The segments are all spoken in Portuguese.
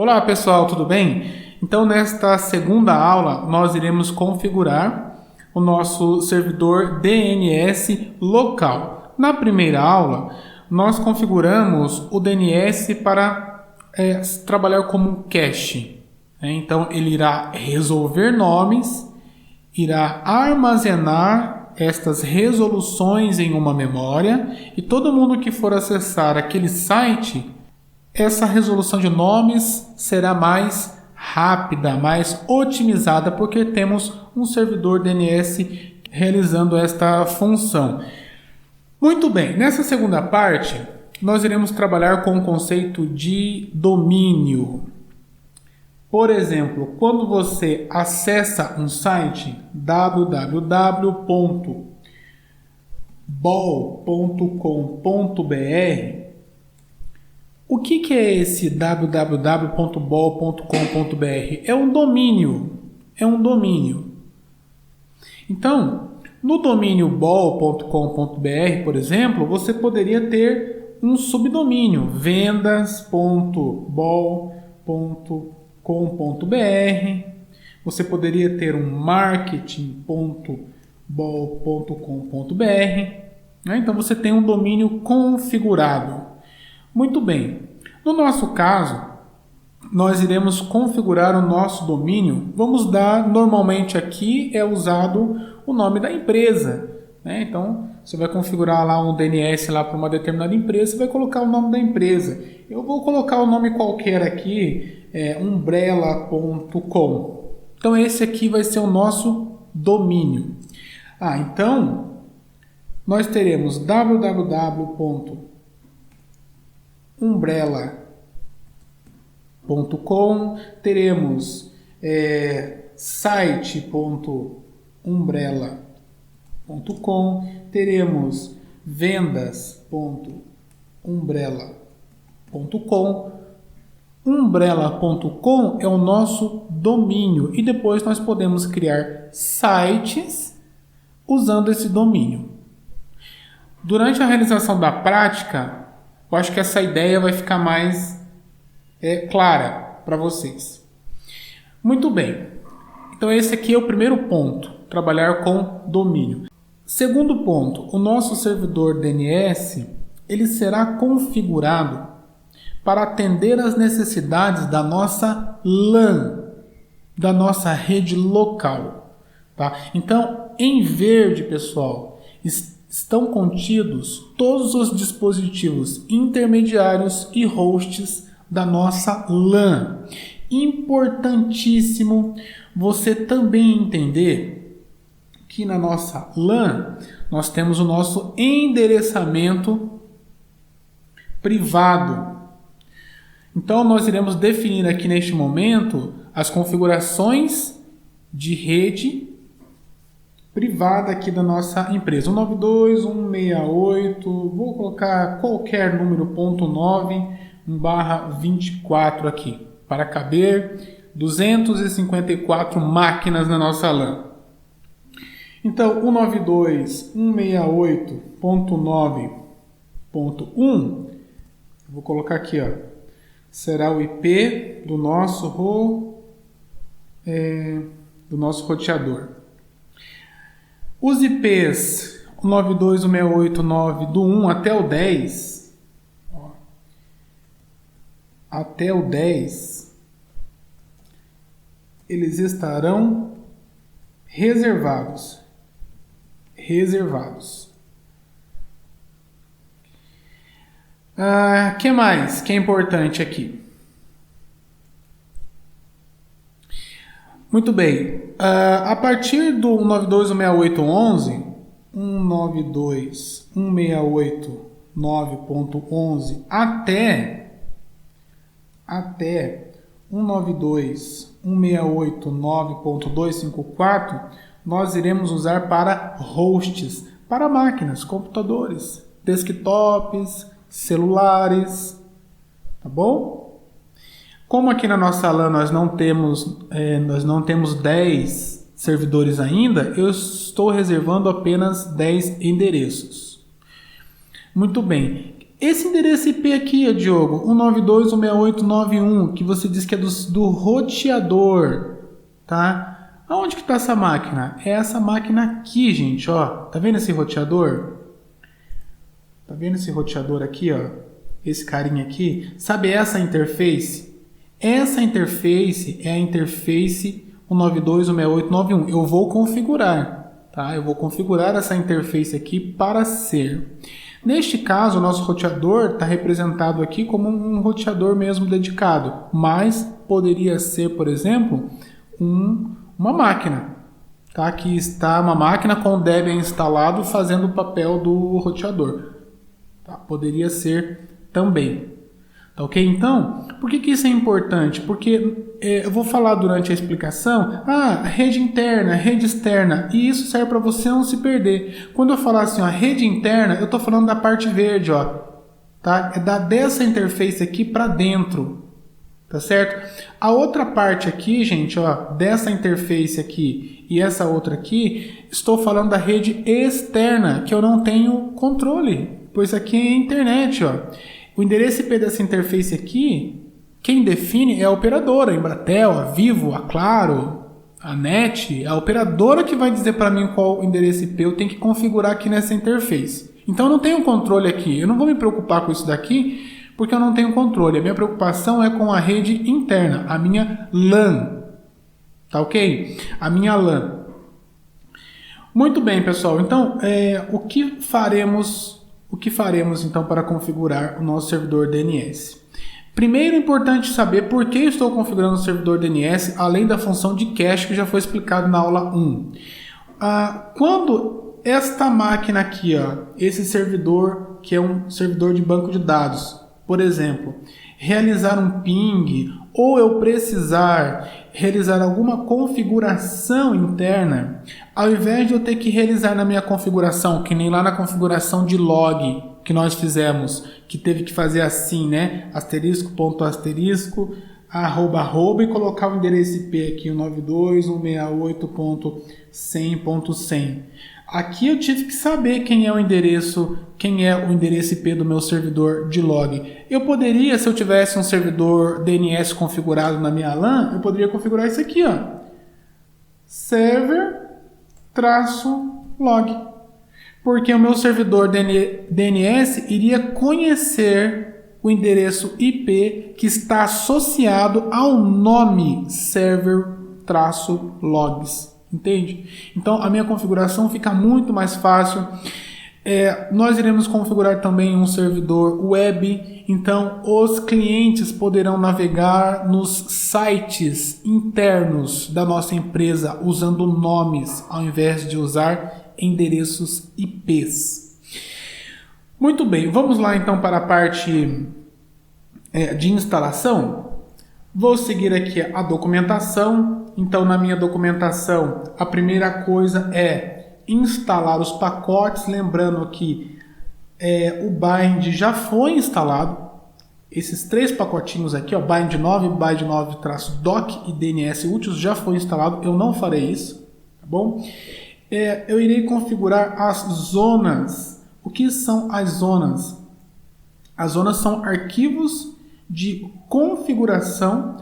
Olá pessoal, tudo bem? Então nesta segunda aula nós iremos configurar o nosso servidor DNS local. Na primeira aula nós configuramos o DNS para trabalhar como um cache. Então ele irá resolver nomes, irá armazenar estas resoluções em uma memória e todo mundo que for acessar aquele site, essa resolução de nomes será mais rápida, mais otimizada, porque temos um servidor DNS realizando esta função. Muito bem, nessa segunda parte, nós iremos trabalhar com o conceito de domínio. Por exemplo, quando você acessa um site www.bol.com.br, o que é esse www.bol.com.br? É um domínio. Então, no domínio bol.com.br, por exemplo, você poderia ter um subdomínio, vendas.bol.com.br. Você poderia ter um marketing.bol.com.br. Então, você tem um domínio configurado. Muito bem, no nosso caso, nós iremos configurar o nosso domínio. Vamos dar, normalmente aqui é usado o nome da empresa, né? Então, você vai configurar lá um DNS lá para uma determinada empresa, você vai colocar o nome da empresa. Eu vou colocar o nome qualquer aqui, umbrella.com. Então, esse aqui vai ser o nosso domínio. Então, nós teremos www.umbrella.com, teremos site.umbrella.com, teremos vendas.umbrella.com. Umbrella.com é o nosso domínio e depois nós podemos criar sites usando esse domínio. Durante a realização da prática, eu acho que essa ideia vai ficar mais clara para vocês. Muito bem. Então esse aqui é o primeiro ponto, trabalhar com domínio. Segundo ponto, o nosso servidor DNS, ele será configurado para atender às necessidades da nossa LAN, da nossa rede local. Tá? Então, em verde, pessoal, estão contidos todos os dispositivos intermediários e hosts da nossa LAN. Importantíssimo você também entender que na nossa LAN nós temos o nosso endereçamento privado. Então nós iremos definir aqui neste momento as configurações de rede privada aqui da nossa empresa, 192.168, vou colocar qualquer número, .9/24 aqui, para caber 254 máquinas na nossa LAN. Então, 192.168.9.1, vou colocar aqui, será o IP do nosso roteador. Os IPs 192.168.9 do 1 até o 10, eles estarão reservados. Que mais que é importante aqui? Muito bem, a partir do 192.168.11, 192.168.9.11 até 192.168.9.254, nós iremos usar para hosts, para máquinas, computadores, desktops, celulares, tá bom? Como aqui na nossa LAN nós não temos 10 servidores ainda, eu estou reservando apenas 10 endereços. Muito bem. Esse endereço IP aqui, Diogo, 192.168.91, que você diz que é do roteador, tá? Aonde que está essa máquina? É essa máquina aqui, gente, ó. Tá vendo esse roteador? Tá vendo esse roteador aqui, ó? Esse carinha aqui? Sabe essa interface? Essa interface é a interface 192.168.91. Eu vou configurar, tá? Eu vou configurar essa interface aqui para ser. Neste caso, o nosso roteador está representado aqui como um roteador mesmo dedicado, mas poderia ser, por exemplo, uma máquina, tá? Aqui está uma máquina com o Debian instalado fazendo o papel do roteador. Tá? Poderia ser também. Tá ok? Então, por que isso é importante? Porque eu vou falar durante a explicação, rede interna, rede externa, e isso serve para você não se perder. Quando eu falar assim, ó, rede interna, eu estou falando da parte verde, ó, tá? É dessa interface aqui para dentro, tá certo? A outra parte aqui, gente, ó, dessa interface aqui e essa outra aqui, estou falando da rede externa, que eu não tenho controle, pois aqui é a internet, ó. O endereço IP dessa interface aqui, quem define é a operadora, a Embratel, a Vivo, a Claro, a NET, a operadora que vai dizer para mim qual endereço IP eu tenho que configurar aqui nessa interface. Então eu não tenho controle aqui, eu não vou me preocupar com isso daqui, porque eu não tenho controle. A minha preocupação é com a rede interna, a minha LAN, tá ok? A minha LAN. Muito bem, pessoal, então o que faremos então para configurar o nosso servidor DNS? Primeiro é importante saber por que estou configurando o servidor DNS, além da função de cache que já foi explicado na aula 1. Quando esta máquina aqui, ó, esse servidor, que é um servidor de banco de dados, por exemplo, realizar um ping, ou eu precisar realizar alguma configuração interna, ao invés de eu ter que realizar na minha configuração, que nem lá na configuração de log que nós fizemos, que teve que fazer assim, né? Asterisco, ponto, asterisco, arroba, arroba, e colocar o endereço IP aqui, 192.168.100.100. Aqui eu tive que saber quem é o endereço IP do meu servidor de log. Eu poderia, se eu tivesse um servidor DNS configurado na minha LAN, eu poderia configurar isso aqui, ó. Server-log. Porque o meu servidor DNS iria conhecer o endereço IP que está associado ao nome server-logs. Entende? Então a minha configuração fica muito mais fácil. Nós iremos configurar também um servidor web, então os clientes poderão navegar nos sites internos da nossa empresa usando nomes ao invés de usar endereços IPs. Muito bem, vamos lá então para a parte de instalação. Vou seguir aqui a documentação. Então, na minha documentação, a primeira coisa é instalar os pacotes. Lembrando que o bind já foi instalado. Esses 3 pacotinhos aqui, ó, bind 9, bind 9-doc e DNS úteis já foi instalado. Eu não farei isso, tá bom? Eu irei configurar as zonas. O que são as zonas? As zonas são arquivos de configuração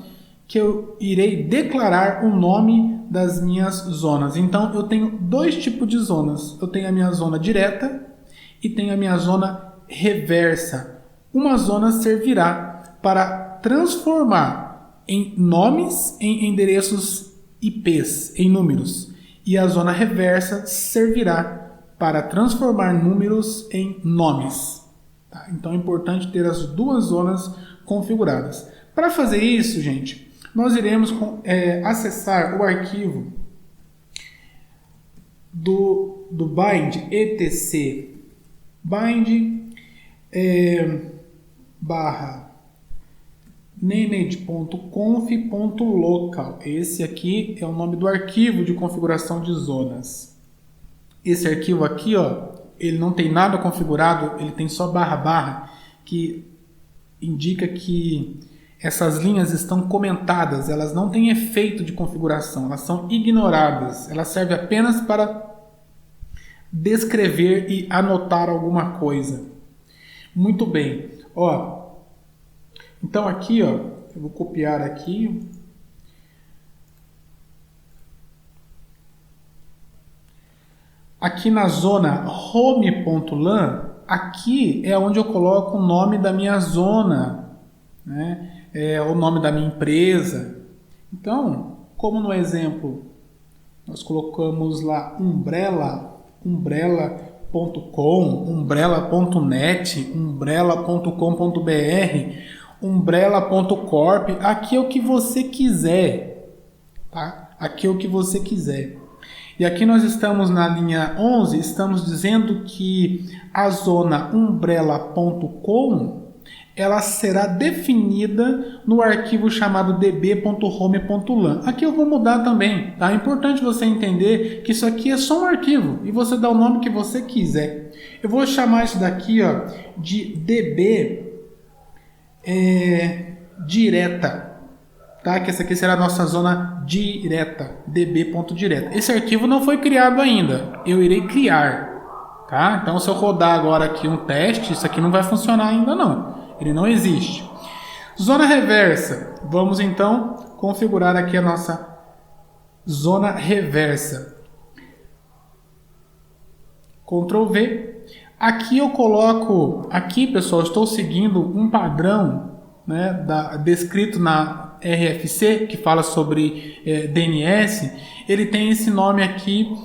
que eu irei declarar o nome das minhas zonas. Então, eu tenho 2 tipos de zonas. Eu tenho a minha zona direta e tenho a minha zona reversa. Uma zona servirá para transformar em nomes em endereços IPs, em números. E a zona reversa servirá para transformar números em nomes. Tá? Então, é importante ter as 2 zonas configuradas. Para fazer isso, gente, nós iremos acessar o arquivo do bind etc bind barra named.conf.local. Esse aqui é o nome do arquivo de configuração de zonas. Esse arquivo aqui, ó, ele não tem nada configurado, ele tem só barra, que indica que essas linhas estão comentadas, elas não têm efeito de configuração, elas são ignoradas, elas servem apenas para descrever e anotar alguma coisa. Muito bem. Ó, então aqui, ó, eu vou copiar aqui. Aqui na zona home.lan, aqui é onde eu coloco o nome da minha zona, né? O nome da minha empresa. Então, como no exemplo, nós colocamos lá umbrella.com, umbrella.net, umbrella.com.br, umbrella.corp, aqui é o que você quiser, tá? Aqui é o que você quiser. E aqui nós estamos na linha 11, estamos dizendo que a zona umbrella.com ela será definida no arquivo chamado db.home.lan. Aqui eu vou mudar também, tá? É importante você entender que isso aqui é só um arquivo e você dá o nome que você quiser. Eu vou chamar isso daqui, ó, de db direta, tá? Que essa aqui será a nossa zona direta, db.direta. Esse arquivo não foi criado ainda, eu irei criar, tá? Então se eu rodar agora aqui um teste, isso aqui não vai funcionar ainda não. Ele não existe. Zona reversa. Vamos então configurar aqui a nossa zona reversa. Ctrl V. Aqui eu coloco, aqui pessoal, estou seguindo um padrão, né, descrito na RFC, que fala sobre DNS. Ele tem esse nome aqui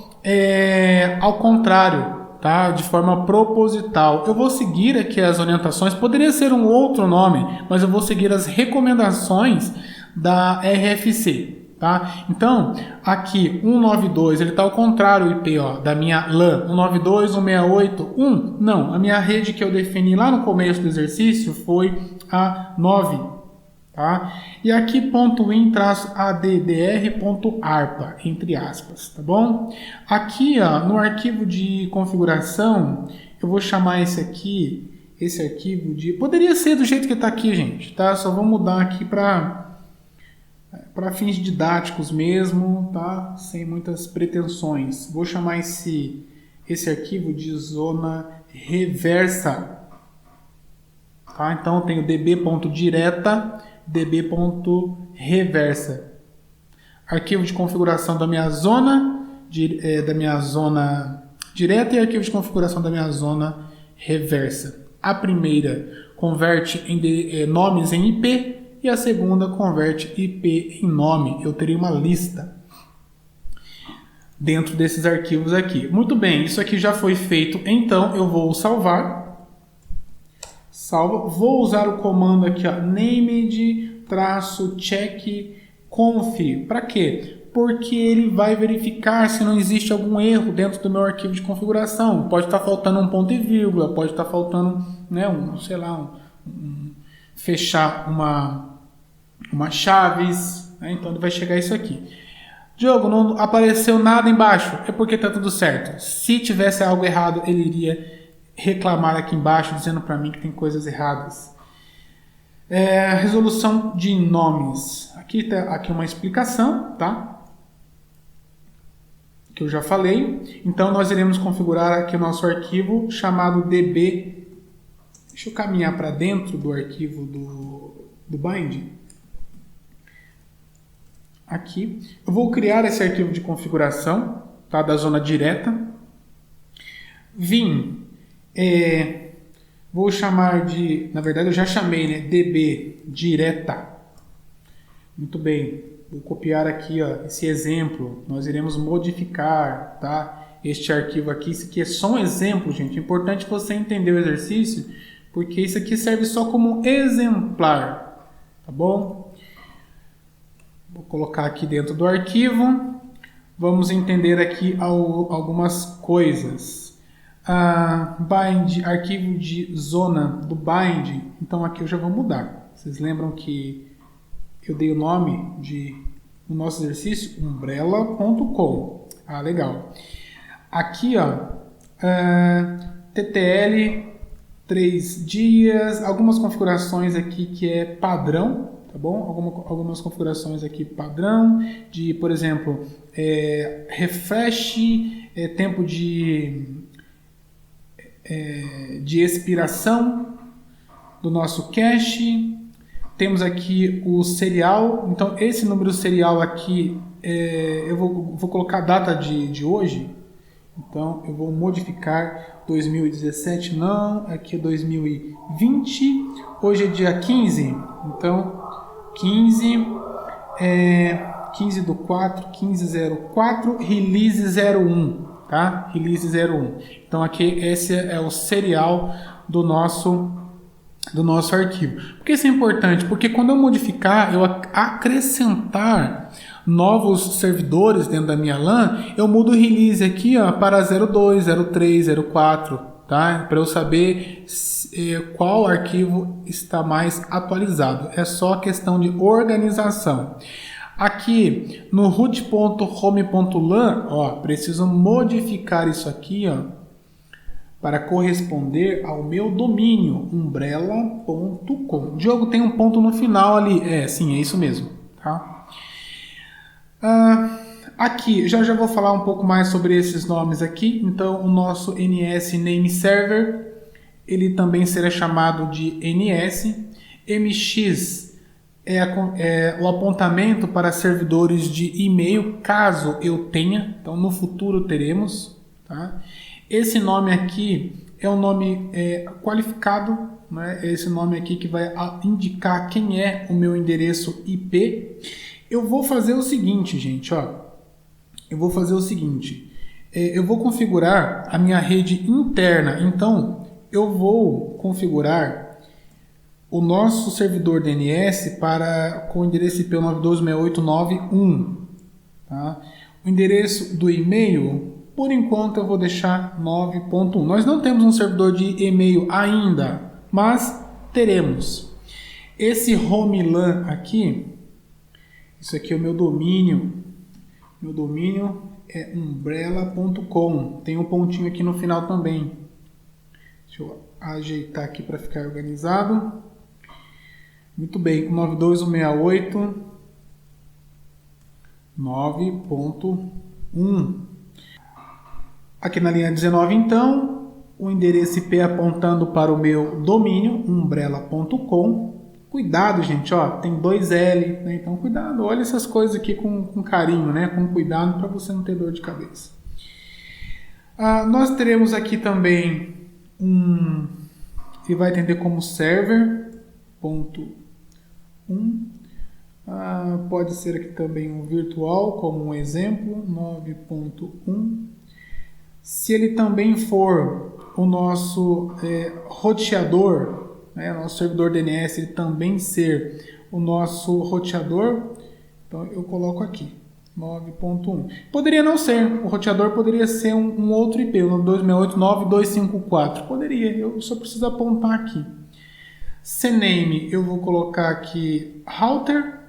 ao contrário. Tá? De forma proposital. Eu vou seguir aqui as orientações, poderia ser um outro nome, mas eu vou seguir as recomendações da RFC. Tá? Então, aqui 192, ele está ao contrário o IP da minha LAN, 192.168.1. Não, a minha rede que eu defini lá no começo do exercício foi a 9. Tá? E aqui .in-addr.arpa, entre aspas, tá bom? Aqui, ó, no arquivo de configuração, eu vou chamar esse arquivo de... Poderia ser do jeito que está aqui, gente, tá? Só vou mudar aqui para fins didáticos mesmo, tá? Sem muitas pretensões. Vou chamar esse arquivo de zona reversa. Tá? Então, eu tenho db.direta, db.reversa. Arquivo de configuração da minha zona direta e arquivo de configuração da minha zona reversa. A primeira converte nomes em IP e a segunda converte IP em nome. Eu teria uma lista dentro desses arquivos aqui. Muito bem, isso aqui já foi feito, então eu vou salvar. Vou usar o comando aqui, ó, named-check-conf. Para quê? Porque ele vai verificar se não existe algum erro dentro do meu arquivo de configuração. Pode estar faltando um ponto e vírgula, pode estar faltando, né, fechar uma chaves, né? Então ele vai chegar isso aqui. Diogo, não apareceu nada embaixo. É porque está tudo certo. Se tivesse algo errado, ele iria reclamar aqui embaixo, dizendo para mim que tem coisas erradas. Resolução de nomes. Aqui uma explicação, tá? Que eu já falei. Então nós iremos configurar aqui o nosso arquivo chamado db. Deixa eu caminhar para dentro do arquivo do bind. Aqui. Eu vou criar esse arquivo de configuração, tá? Da zona direta. Vim. Vou chamar de, na verdade eu já chamei, né, db direta. Muito bem, vou copiar aqui, ó, esse exemplo, nós iremos modificar, tá, este arquivo aqui. Isso aqui é só um exemplo, gente, é importante você entender o exercício, porque isso aqui serve só como exemplar, tá bom? Vou colocar aqui dentro do arquivo, vamos entender aqui algumas coisas. Bind, arquivo de zona do bind, então aqui eu já vou mudar. Vocês lembram que eu dei o nome no nosso exercício? umbrella.com. Legal. Aqui, ó, TTL 3 dias, algumas configurações aqui que é padrão, tá bom? Algumas configurações aqui padrão, de, por exemplo, refresh, tempo de expiração, do nosso cache. Temos aqui o serial. Então, esse número serial aqui, eu vou colocar a data de hoje. Então, eu vou modificar 2017, não, aqui é 2020. Hoje é dia 15, então 15 do 4, 1504, release 01, tá? Release 01. Então, aqui esse é o serial do nosso arquivo. Por que isso é importante? Porque quando eu modificar, eu acrescentar novos servidores dentro da minha LAN, eu mudo o release aqui, ó, para 02, 03, 04, tá? Para eu saber qual arquivo está mais atualizado. É só questão de organização. Aqui no root.home.lan, ó, preciso modificar isso aqui, ó, para corresponder ao meu domínio, umbrella.com. Diogo, tem um ponto no final ali. Sim, é isso mesmo, tá? Aqui, já vou falar um pouco mais sobre esses nomes aqui. Então, o nosso NS Name Server, ele também será chamado de NS. MX é o apontamento para servidores de e-mail, caso eu tenha. Então, no futuro teremos, tá? Esse nome aqui é um nome qualificado, né? Esse nome aqui que vai indicar quem é o meu endereço IP. Eu vou fazer o seguinte, gente, ó. Eu vou fazer o seguinte. Eu vou configurar a minha rede interna. Então, eu vou configurar o nosso servidor DNS com o endereço IP 926891. Tá? O endereço do e-mail, por enquanto, eu vou deixar 9.1. Nós não temos um servidor de e-mail ainda, mas teremos. Esse home LAN aqui, isso aqui é o meu domínio. Meu domínio é umbrella.com. Tem um pontinho aqui no final também. Deixa eu ajeitar aqui para ficar organizado. Muito bem, 92168 9.1. Aqui na linha 19, então, o endereço IP apontando para o meu domínio, umbrella.com. Cuidado, gente, ó, tem 2L, né? Então cuidado, olha essas coisas aqui com carinho, né? Com cuidado para você não ter dor de cabeça. Nós teremos aqui também que vai atender como server.1. Pode ser aqui também um virtual, como um exemplo, 9.1. Se ele também for o nosso roteador, né, nosso servidor DNS, ele também ser o nosso roteador, então eu coloco aqui 9.1. Poderia não ser, o roteador poderia ser um outro IP, o 92689254. Poderia, eu só preciso apontar aqui. CNAME, eu vou colocar aqui router.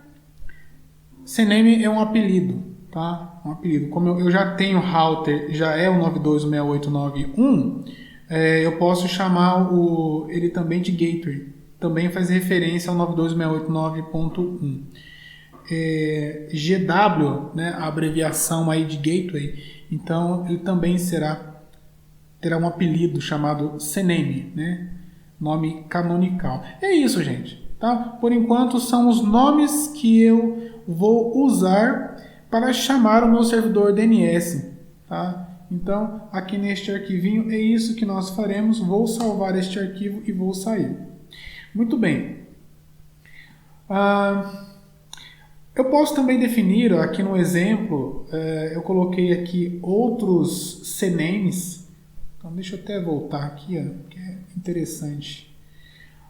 CNAME é um apelido, tá? Um apelido. Como eu já tenho router, já é o 926891, eu posso chamar ele também de gateway. Também faz referência ao 92689.1. GW, né, a abreviação aí de gateway, então ele também terá um apelido chamado CNAME, né, nome canonical. É isso, gente, tá? Por enquanto são os nomes que eu vou usar para chamar o meu servidor DNS, tá? Então, aqui neste arquivinho é isso que nós faremos. Vou salvar este arquivo e vou sair. Muito bem. Eu posso também definir, aqui no exemplo, eu coloquei aqui outros CNAMEs. Então, deixa eu até voltar aqui, que é interessante.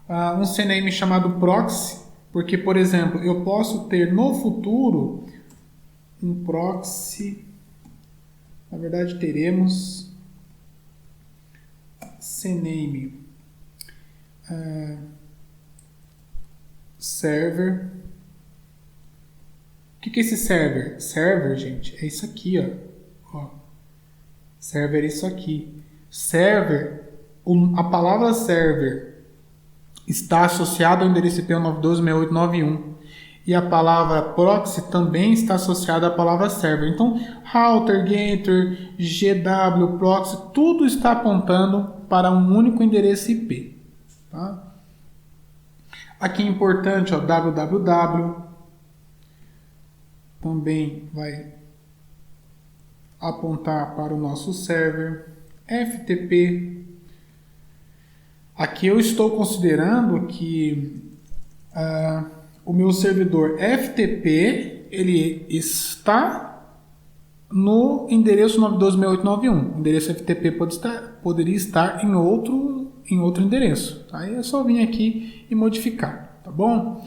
Um CNAME chamado proxy, porque, por exemplo, eu posso ter no futuro um proxy. Na verdade, teremos CNAME server. O que é esse server? Server, gente, é isso aqui, ó. Server é isso aqui. Server, a palavra server está associada ao endereço IP 926891. E a palavra proxy também está associada à palavra server. Então, router, gateway, GW, proxy, tudo está apontando para um único endereço IP. Tá? Aqui é importante, ó, www. Também vai apontar para o nosso server. FTP. Aqui eu estou considerando que o meu servidor FTP ele está no endereço 92.6891. O endereço FTP poderia estar em outro endereço. Aí é só vir aqui e modificar, tá bom?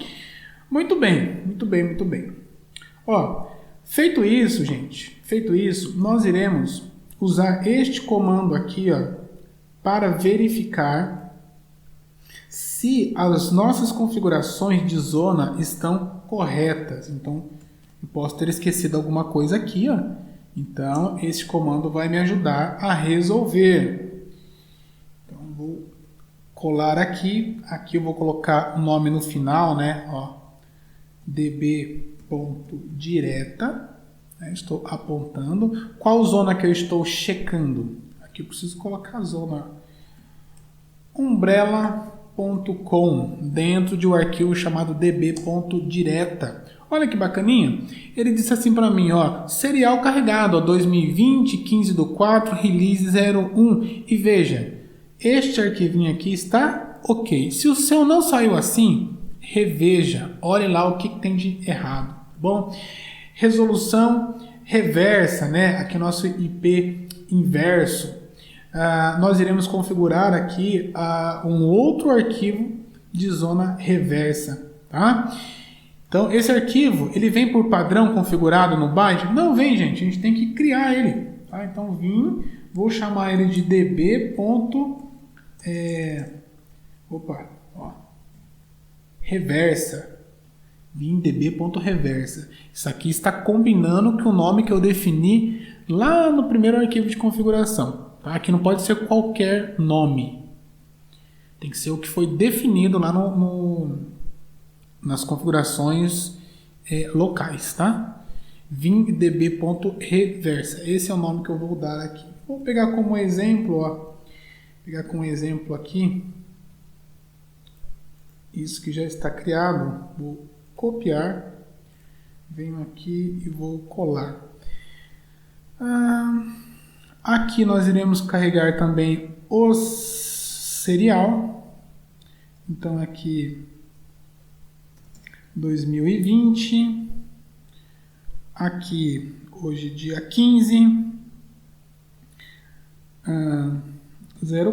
Muito bem, muito bem, muito bem. Ó, feito isso, gente, nós iremos usar este comando aqui, ó, para verificar se as nossas configurações de zona estão corretas. Então, eu posso ter esquecido alguma coisa aqui, ó. Então, esse comando vai me ajudar a resolver. Então, vou colar aqui. Aqui eu vou colocar o nome no final, né? Ó, db.direta. Estou apontando. Qual zona que eu estou checando? Aqui eu preciso colocar a zona umbrella.com dentro de um arquivo chamado db.direta. Olha que bacaninha. Ele disse assim para mim, ó, serial carregado, ó, 2020, 15/4, release 01. E veja, este arquivinho aqui está ok. Se o seu não saiu assim, reveja, olhe lá o que tem de errado, tá bom? Resolução reversa, né? Aqui é nosso IP inverso. Nós iremos configurar aqui um outro arquivo de zona reversa, tá? Então, esse arquivo, ele vem por padrão configurado no byte? Não vem, gente. A gente tem que criar ele, tá? Então, vou chamar ele de db. Reversa. db.reversa. Isso aqui está combinando com o nome que eu defini lá no primeiro arquivo de configuração. Tá? Aqui não pode ser qualquer nome. Tem que ser o que foi definido lá nas configurações locais. Tá? vim.db.reversa. Esse é o nome que eu vou dar aqui. Vou pegar como exemplo, ó. Aqui. Isso que já está criado. Vou copiar. Venho aqui e vou colar. Aqui nós iremos carregar também o serial. Então aqui 2020. Aqui hoje dia 15.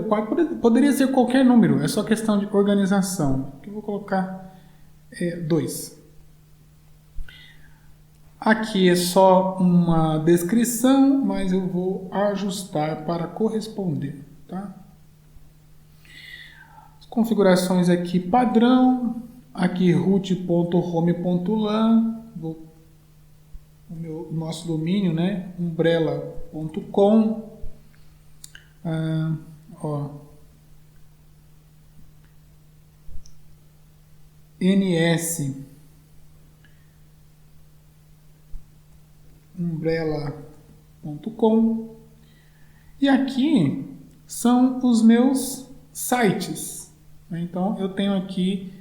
04. Poderia ser qualquer número. É só questão de organização. Aqui eu vou colocar 2. Aqui é só uma descrição, mas eu vou ajustar para corresponder, tá? As configurações aqui padrão, aqui root.home.lan, o nosso domínio, né? umbrella.com, ns umbrella.com, e aqui são os meus sites. Então eu tenho aqui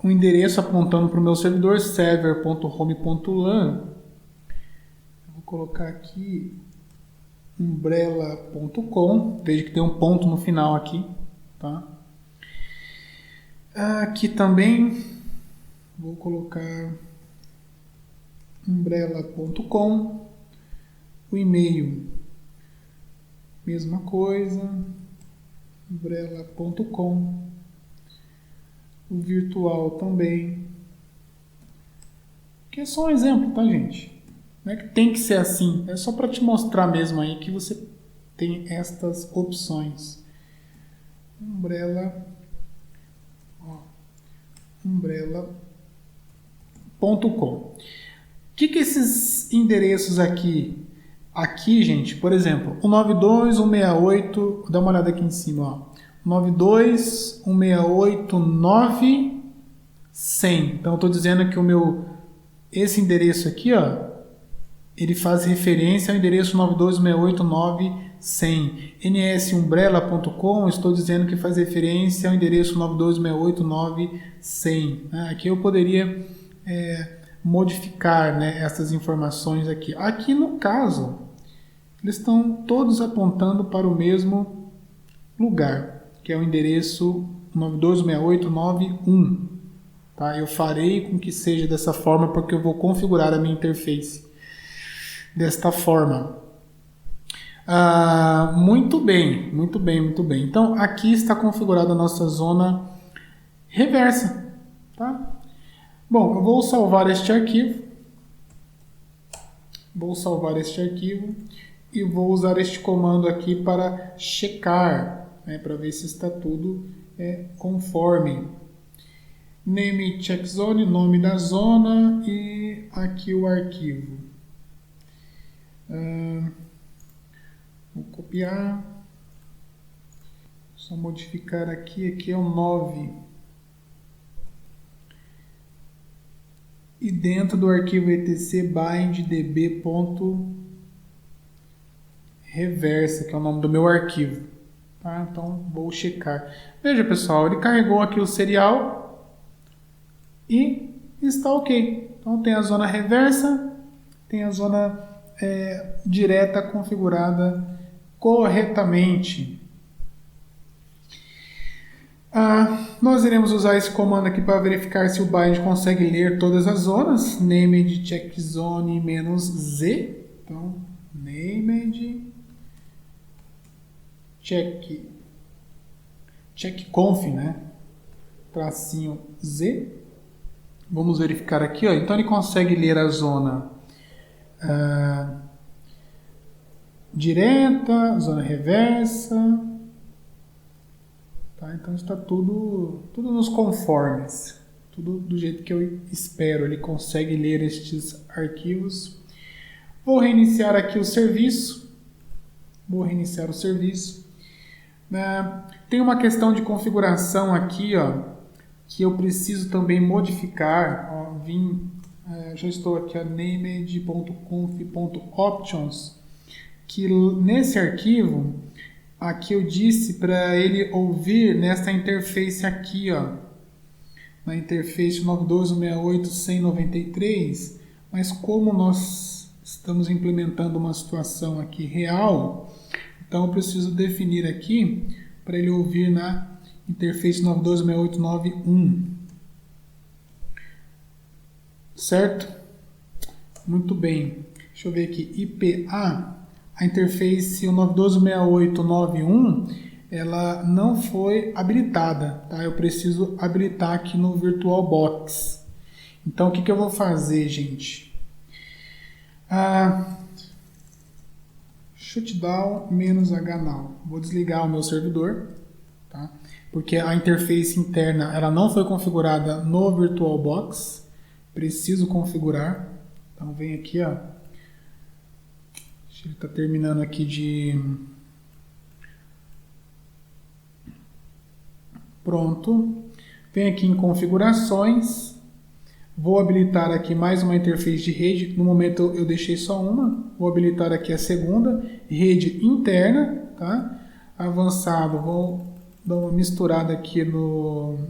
um endereço apontando para o meu servidor server.home.lan. Vou colocar aqui umbrella.com. Veja que tem um ponto no final aqui, tá? Aqui também vou colocar umbrella.com, o e-mail, mesma coisa, umbrella.com, o virtual também, que é só um exemplo, tá, gente? Não é que tem que ser assim, é só para te mostrar mesmo aí que você tem estas opções. umbrella.com. O que esses endereços aqui, gente, por exemplo, o 92, 168, dá uma olhada aqui em cima, ó, 92, 168, 9, 100. Então, eu estou dizendo que esse endereço aqui, ó, ele faz referência ao endereço 92, 168, 9, 100. nsumbrella.com, estou dizendo que faz referência ao endereço 92689100. Aqui eu poderia modificar, né, essas informações aqui. Aqui no caso, eles estão todos apontando para o mesmo lugar, que é o endereço 926891. Tá? Eu farei com que seja dessa forma porque eu vou configurar a minha interface desta forma. Muito bem, muito bem, muito bem. Então, aqui está configurada a nossa zona reversa. Tá? Bom, eu vou salvar este arquivo. E vou usar este comando aqui para checar, né, para ver se está tudo conforme. Name check zone, nome da zona e aqui o arquivo. Vou copiar. Só modificar aqui. Aqui é o 9. E dentro do arquivo etc binddb.reversa, que é o nome do meu arquivo. Tá? Então vou checar. Veja, pessoal, ele carregou aqui o serial e está ok. Então tem a zona reversa, tem a zona direta configurada corretamente. Nós iremos usar esse comando aqui para verificar se o bind consegue ler todas as zonas. Named check zone -z. Então, named check conf, né? Tracinho Z. Vamos verificar aqui, ó. Então ele consegue ler a zona direta, zona reversa. Tá? Então está tudo nos conformes, tudo do jeito que eu espero. Ele consegue ler estes arquivos. Vou reiniciar aqui o serviço. Tem uma questão de configuração aqui, ó, que eu preciso também modificar. Ó, já estou aqui, named.conf.options, que nesse arquivo aqui eu disse para ele ouvir nessa interface aqui, ó, na interface 92.168.193, mas como nós estamos implementando uma situação aqui real, então eu preciso definir aqui para ele ouvir na interface 92.168.9.1. Certo? Muito bem. Deixa eu ver aqui. IPA. A interface 92.168.9.1, ela não foi habilitada, tá? Eu preciso habilitar aqui no VirtualBox. Então, o que eu vou fazer, gente? Shutdown -hnow. Vou desligar o meu servidor, tá? Porque a interface interna ela não foi configurada no VirtualBox. Preciso configurar. Então, vem aqui, ó. Ele está terminando aqui de... Pronto. Vem aqui em configurações. Vou habilitar aqui mais uma interface de rede. No momento eu deixei só uma. Vou habilitar aqui a segunda. Rede interna. Tá? Avançado. Vou dar uma misturada aqui no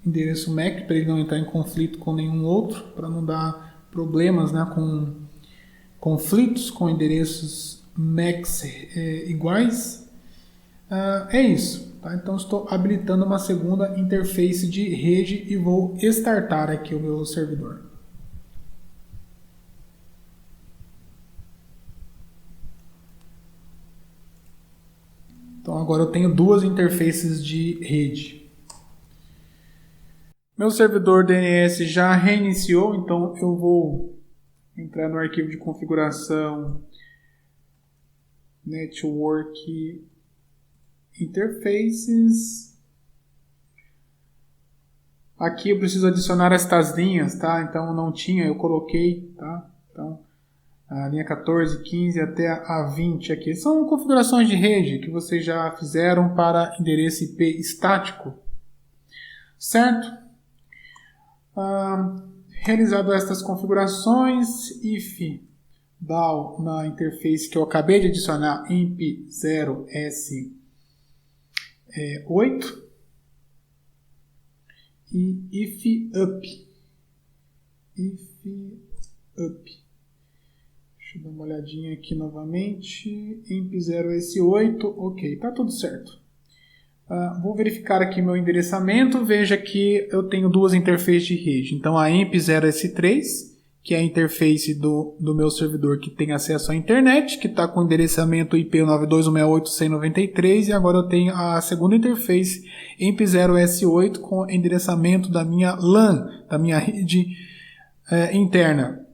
endereço MAC para ele não entrar em conflito com nenhum outro. Para não dar problemas, né, com conflitos com endereços MACs iguais. É isso. Tá? Então estou habilitando uma segunda interface de rede e vou startar aqui o meu servidor. Então agora eu tenho duas interfaces de rede. Meu servidor DNS já reiniciou, então eu vou entrar no arquivo de configuração Network Interfaces. Aqui eu preciso adicionar estas linhas, tá? Então não tinha, eu coloquei, tá? Então a linha 14, 15 até a 20 aqui são configurações de rede que vocês já fizeram para endereço IP estático, certo? Realizado estas configurações, if DAO na interface que eu acabei de adicionar, imp0s8 e if up. Deixa eu dar uma olhadinha aqui novamente. imp0s8, ok, tá tudo certo. Vou verificar aqui meu endereçamento. Veja que eu tenho duas interfaces de rede. Então a imp0s3, que é a interface do meu servidor que tem acesso à internet, que está com o endereçamento IP 92.168.193, e agora eu tenho a segunda interface imp0s8 com o endereçamento da minha LAN, da minha rede interna.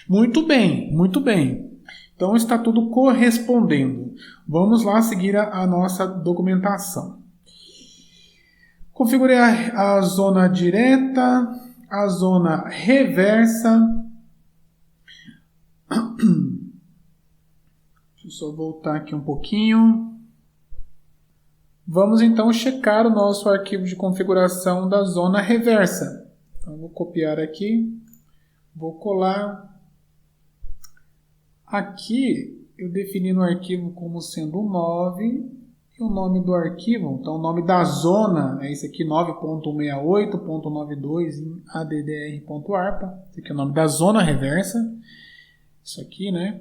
Muito bem, muito bem. Então está tudo correspondendo. Vamos lá seguir a nossa documentação. Configurei a zona direta, a zona reversa. Deixa eu só voltar aqui um pouquinho. Vamos então checar o nosso arquivo de configuração da zona reversa. Então vou copiar aqui, vou colar. Aqui eu defini no arquivo como sendo 9 e o nome do arquivo, então o nome da zona é esse aqui, 9.168.92 em addr.arpa, esse aqui é o nome da zona reversa, isso aqui, né?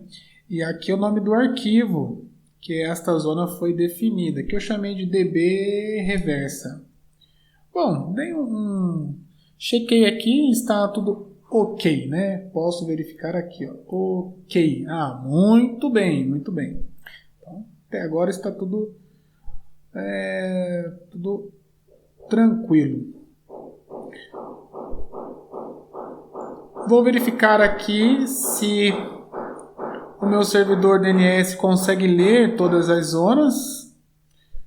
E aqui é o nome do arquivo, que esta zona foi definida, que eu chamei de db reversa. Bom, dei chequei aqui, está tudo ok, né? Posso verificar aqui, ó. Ok. Muito bem, muito bem. Então, até agora está tudo tranquilo. Vou verificar aqui se o meu servidor DNS consegue ler todas as zonas.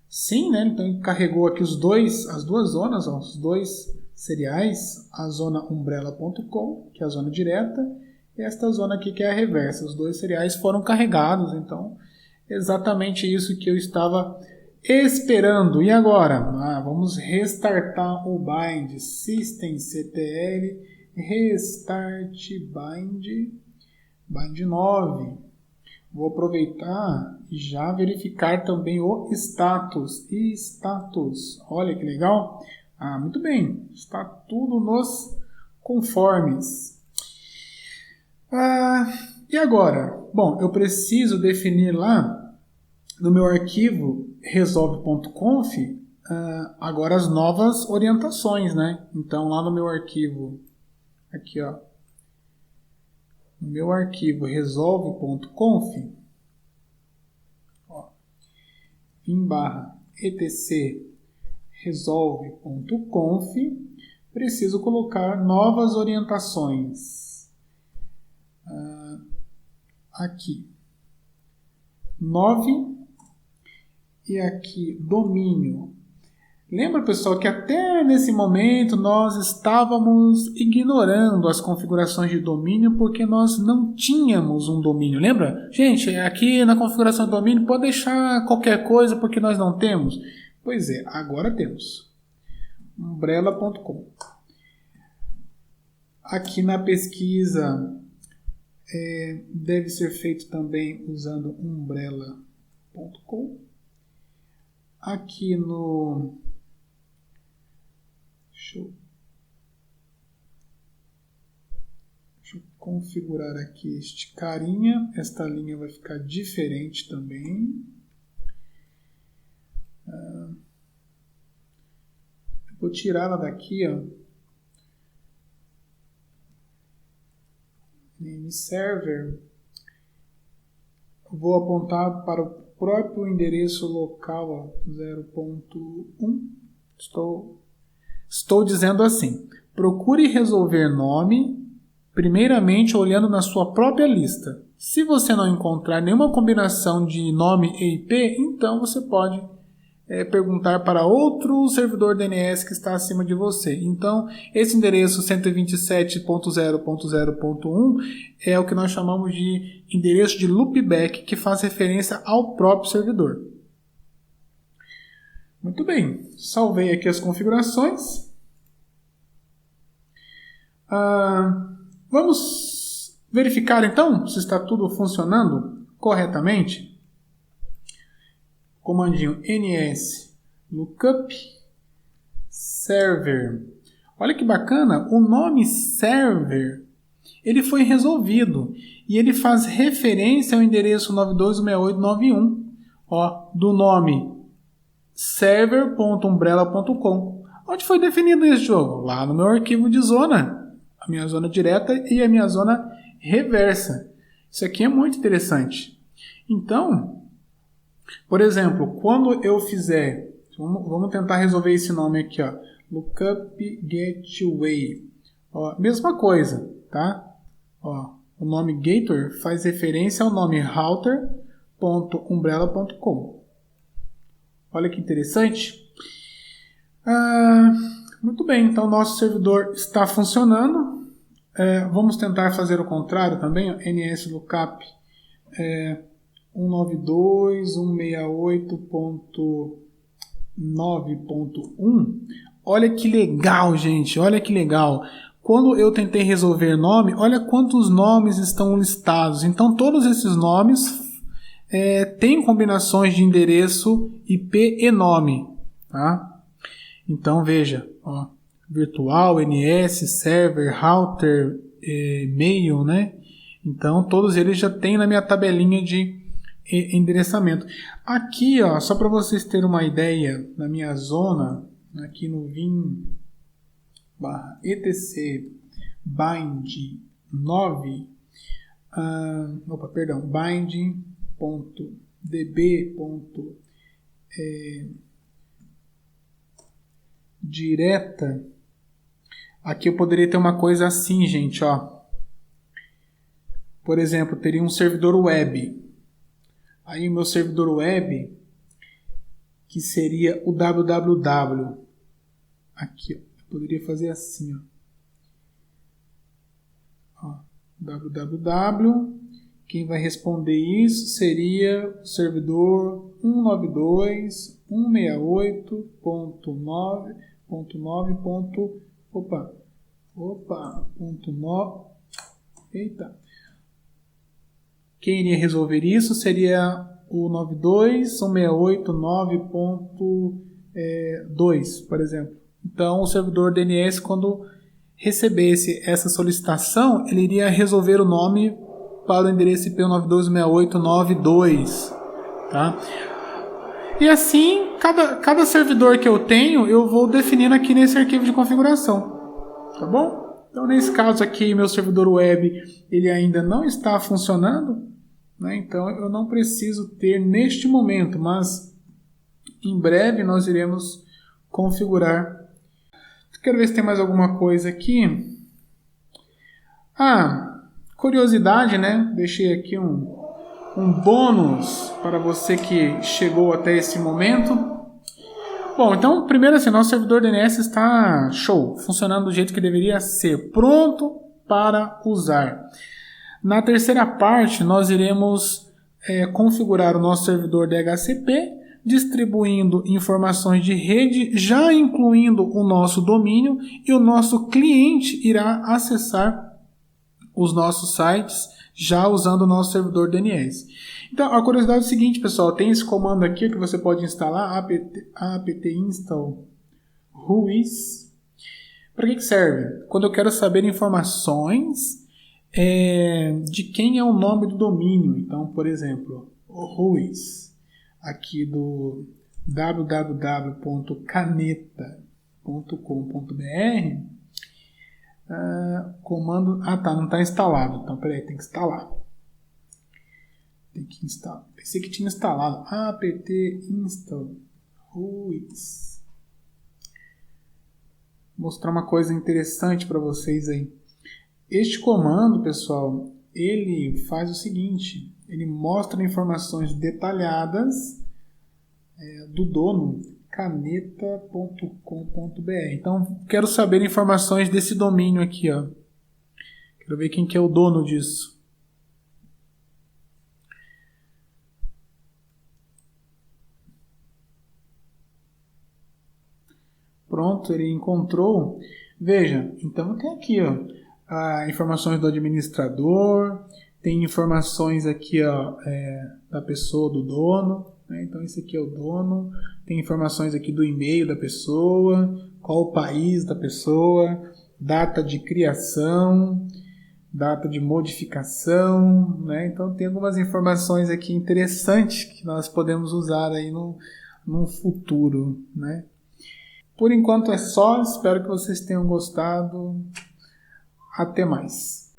Sim, né? Então ele carregou aqui as duas zonas, ó, os dois seriais, a zona umbrella.com, que é a zona direta, e esta zona aqui que é a reversa. Os dois seriais foram carregados, então exatamente isso que eu estava esperando. E agora? Vamos restartar o bind, systemctl, restart bind 9. Vou aproveitar e já verificar também o status. Olha que legal. Muito bem, está tudo nos conformes. E agora? Bom, eu preciso definir lá no meu arquivo resolve.conf agora as novas orientações, né? Então lá no meu arquivo, aqui ó, no meu arquivo resolve.conf, em barra etc resolve.conf, preciso colocar novas orientações. Aqui 9 e aqui domínio. Lembra, pessoal, que até nesse momento nós estávamos ignorando as configurações de domínio porque nós não tínhamos um domínio. Lembra? Gente, aqui na configuração de domínio pode deixar qualquer coisa porque nós não temos. Pois é, agora temos umbrella.com. Aqui na pesquisa deve ser feito também usando umbrella.com. Aqui no... Deixa eu configurar aqui este carinha. Esta linha vai ficar diferente também. Vou tirar ela daqui, ó. Name server. Vou apontar para o próprio endereço local, 0.1. Estou dizendo assim: procure resolver nome primeiramente olhando na sua própria lista. Se você não encontrar nenhuma combinação de nome e IP, então você pode perguntar para outro servidor DNS que está acima de você. Então, esse endereço 127.0.0.1 é o que nós chamamos de endereço de loopback, que faz referência ao próprio servidor. Muito bem, salvei aqui as configurações. Vamos verificar então se está tudo funcionando corretamente. Comandinho ns lookup server. Olha que bacana, o nome server ele foi resolvido e ele faz referência ao endereço 92.168.91, do nome server.umbrella.com. Onde foi definido esse jogo? Lá no meu arquivo de zona, a minha zona direta e a minha zona reversa. Isso aqui é muito interessante. Então, por exemplo, quando eu fizer, vamos tentar resolver esse nome aqui, lookup gateway. Mesma coisa, tá? O nome gateway faz referência ao nome router.umbrella.com. Olha que interessante. Muito bem, então nosso servidor está funcionando. Vamos tentar fazer o contrário também. nslookup 192.168.9.1. Olha que legal, gente. Olha que legal. Quando eu tentei resolver nome, olha quantos nomes estão listados. Então, todos esses nomes têm combinações de endereço IP e nome. Tá? Então, veja. Virtual, NS, server, router, e-mail, né? Então, todos eles já tem na minha tabelinha de endereçamento. Aqui, só para vocês terem uma ideia, na minha zona, aqui no vim/etc bind 9, bind.db.direta, aqui eu poderia ter uma coisa assim, gente, Por exemplo, teria um servidor web. Aí o meu servidor web, que seria o www. Aqui, eu poderia fazer assim, www. Quem vai responder isso seria o servidor 192.168.9.9. Eita. Quem iria resolver isso seria o 92.168.9.2, por exemplo. Então, o servidor DNS, quando recebesse essa solicitação, ele iria resolver o nome para o endereço IP 92.168.9.2. Tá? E assim, cada servidor que eu tenho, eu vou definindo aqui nesse arquivo de configuração. Tá bom? Então, nesse caso aqui, meu servidor web ele ainda não está funcionando, né? Então, eu não preciso ter neste momento, mas em breve nós iremos configurar. Quero ver se tem mais alguma coisa aqui. Curiosidade, né? Deixei aqui um bônus para você que chegou até esse momento. Bom, então, primeiro assim, nosso servidor DNS está show, funcionando do jeito que deveria ser, pronto para usar. Na terceira parte, nós iremos configurar o nosso servidor DHCP, distribuindo informações de rede, já incluindo o nosso domínio, e o nosso cliente irá acessar os nossos sites já usando o nosso servidor DNS. Então, a curiosidade é o seguinte, pessoal, tem esse comando aqui que você pode instalar, apt install whois. Para que serve? Quando eu quero saber informações de quem é o nome do domínio. Então, por exemplo, o whois, aqui do www.caneta.com.br, comando... não está instalado. Então, peraí, tem que instalar. Pensei que tinha instalado. apt install whois. Vou mostrar uma coisa interessante para vocês aí. Este comando, pessoal, ele faz o seguinte. Ele mostra informações detalhadas do dono, caneta.com.br. Então, quero saber informações desse domínio aqui, Quero ver quem que é o dono disso. Pronto, ele encontrou. Veja, então tem aqui, informações do administrador, tem informações aqui da pessoa, do dono, né? Então esse aqui é o dono, tem informações aqui do e-mail da pessoa, qual o país da pessoa, data de criação, data de modificação, né? Então tem algumas informações aqui interessantes que nós podemos usar aí no futuro, né? Por enquanto é só, espero que vocês tenham gostado. Até mais.